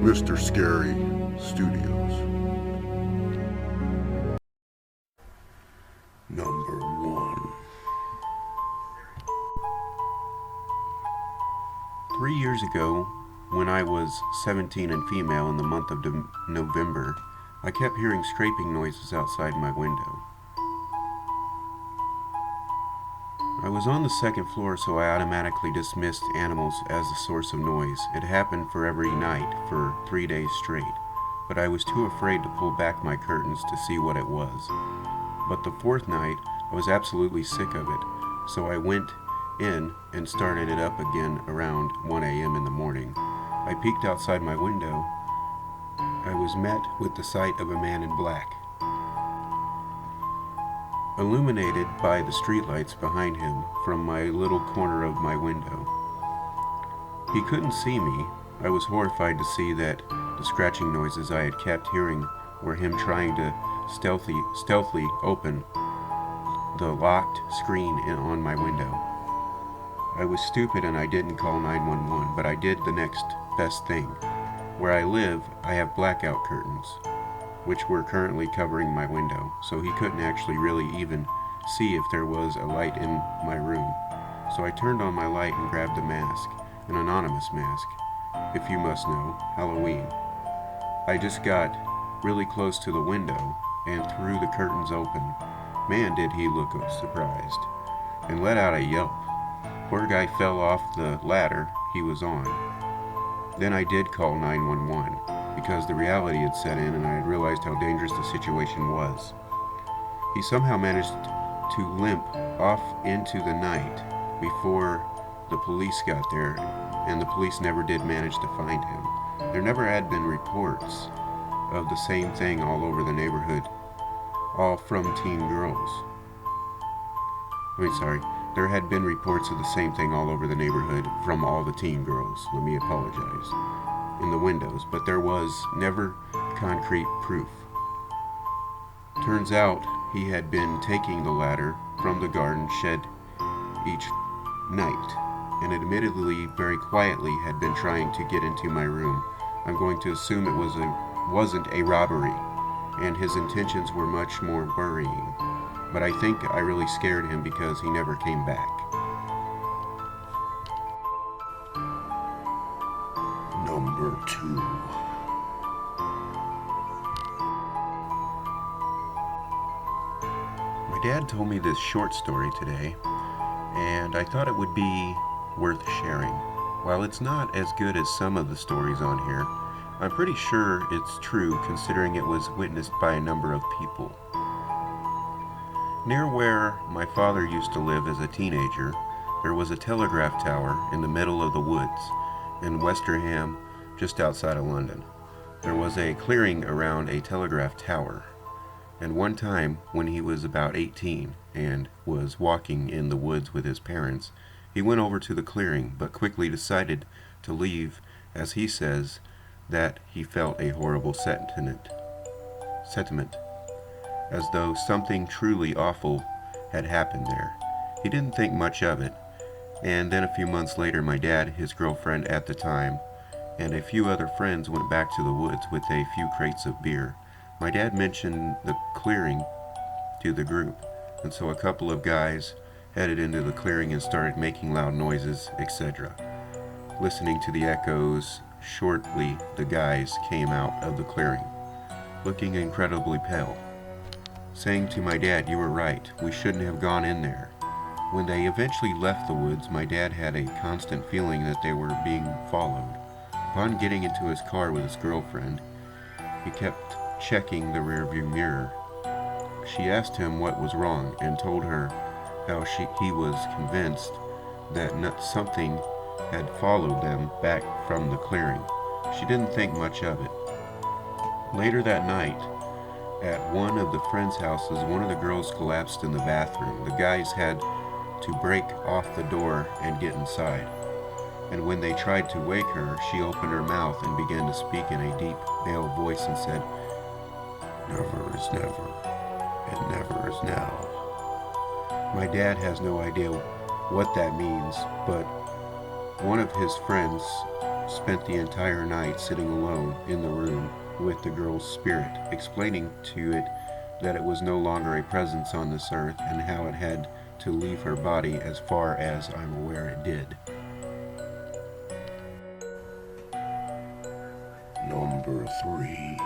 Mr. Scary Studios. Number one. 3 years ago, when I was 17 and female in the month of November, I kept hearing scraping noises outside my window. I was on the second floor, so I automatically dismissed animals as the source of noise. It happened for every night for 3 days straight, but I was too afraid to pull back my curtains to see what it was. But the fourth night, I was absolutely sick of it, so I went in and started it up again around 1 a.m. in the morning. I peeked outside my window. I was met with the sight of a man in black, illuminated by the streetlights behind him from my little corner of my window. He couldn't see me. I was horrified to see that the scratching noises I had kept hearing were him trying to stealthily open the locked screen on my window. I was stupid and I didn't call 911, but I did the next best thing. Where I live, I have blackout curtains, which were currently covering my window, so he couldn't actually really even see if there was a light in my room. So I turned on my light and grabbed a mask, an anonymous mask, if you must know, Halloween. I just got really close to the window and threw the curtains open. Man, did he look surprised, and let out a yelp. Poor guy fell off the ladder he was on. Then I did call 911, because the reality had set in and I had realized how dangerous the situation was. He somehow managed to limp off into the night before the police got there, and the police never did manage to find him. There never had been reports of the same thing all over the neighborhood, all from teen girls. There had been reports of the same thing all over the neighborhood from all the teen girls. Let me apologize. In the windows, but there was never concrete proof. Turns out he had been taking the ladder from the garden shed each night, and admittedly very quietly had been trying to get into my room. I'm going to assume it wasn't a robbery, and his intentions were much more worrying. But I think I really scared him because he never came back. Number two. My dad told me this short story today, and I thought it would be worth sharing. While it's not as good as some of the stories on here, I'm pretty sure it's true considering it was witnessed by a number of people. Near where my father used to live as a teenager, there was a telegraph tower in the middle of the woods in Westerham, just outside of London. There was a clearing around a telegraph tower, and one time when he was about 18 and was walking in the woods with his parents, he went over to the clearing but quickly decided to leave, as he says that he felt a horrible sentiment, as though something truly awful had happened there. He didn't think much of it, and then a few months later my dad, his girlfriend at the time, and a few other friends went back to the woods with a few crates of beer. My dad mentioned the clearing to the group, and so a couple of guys headed into the clearing and started making loud noises, etc. Listening to the echoes, shortly the guys came out of the clearing, looking incredibly pale, saying to my dad, "You were right, we shouldn't have gone in there." When they eventually left the woods, my dad had a constant feeling that they were being followed. Upon getting into his car with his girlfriend, he kept checking the rearview mirror. She asked him what was wrong and told her how he was convinced that something had followed them back from the clearing. She didn't think much of it. Later that night, at one of the friends' houses, one of the girls collapsed in the bathroom. The guys had to break off the door and get inside. And when they tried to wake her, she opened her mouth and began to speak in a deep male voice and said, "Never is never, and never is now." My dad has no idea what that means, but One of his friends spent the entire night sitting alone in the room with the girl's spirit, explaining to it that it was no longer a presence on this earth and how it had to leave her body as far as I'm aware it did. Number 3.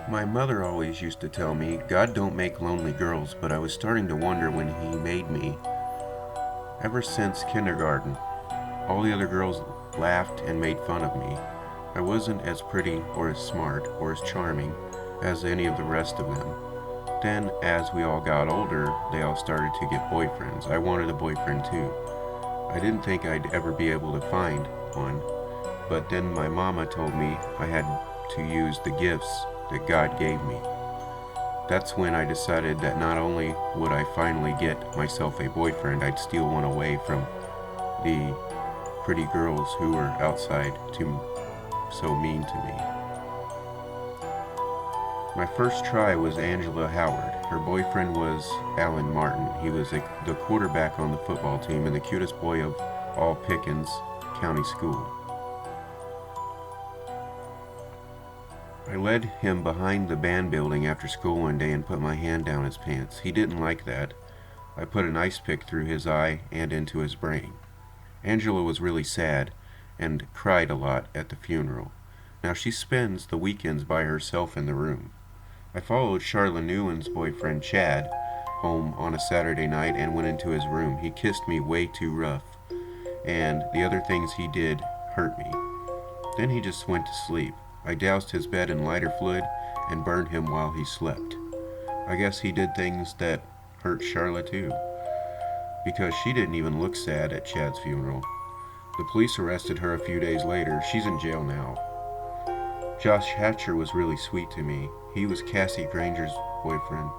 My mother always used to tell me, God don't make lonely girls, but I was starting to wonder when He made me. Ever since kindergarten, all the other girls laughed and made fun of me. I wasn't as pretty or as smart or as charming as any of the rest of them. Then, as we all got older, they all started to get boyfriends. I wanted a boyfriend too. I didn't think I'd ever be able to find one, but then my mama told me I had to use the gifts that God gave me. That's when I decided that not only would I finally get myself a boyfriend, I'd steal one away from the pretty girls who were outside so mean to me. My first try was Angela Howard. Her boyfriend was Alan Martin. He was the quarterback on the football team and the cutest boy of all Pickens County School. I led him behind the band building after school one day and put my hand down his pants. He didn't like that. I put an ice pick through his eye and into his brain. Angela was really sad and cried a lot at the funeral. Now she spends the weekends by herself in the room. I followed Charla Newland's boyfriend Chad home on a Saturday night and went into his room. He kissed me way too rough, and the other things he did hurt me. Then he just went to sleep. I doused his bed in lighter fluid and burned him while he slept. I guess he did things that hurt Charla too, because she didn't even look sad at Chad's funeral. The police arrested her a few days later. She's in jail now. Josh Hatcher was really sweet to me. He was Cassie Granger's boyfriend.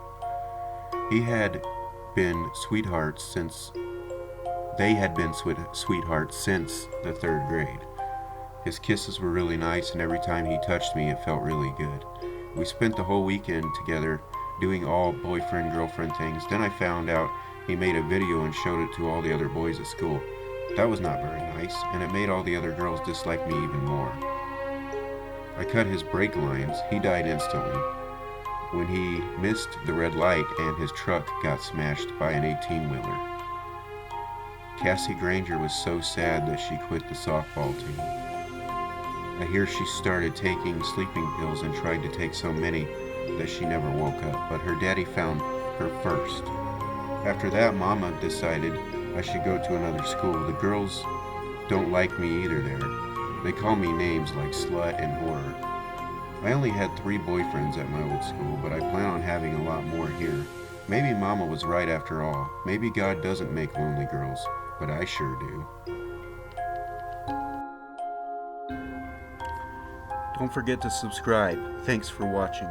They had been sweethearts since the 3rd grade. His kisses were really nice, and every time he touched me, it felt really good. We spent the whole weekend together doing all boyfriend-girlfriend things. Then I found out he made a video and showed it to all the other boys at school. That was not very nice, and it made all the other girls dislike me even more. I cut his brake lines. He died instantly when he missed the red light and his truck got smashed by an 18-wheeler. Cassie Granger was so sad that she quit the softball team. I hear she started taking sleeping pills and tried to take so many that she never woke up, but her daddy found her first. After that, Mama decided I should go to another school. The girls don't like me either there. They call me names like slut and whore. I only had 3 boyfriends at my old school, but I plan on having a lot more here. Maybe Mama was right after all. Maybe God doesn't make lonely girls, but I sure do. Don't forget to subscribe. Thanks for watching.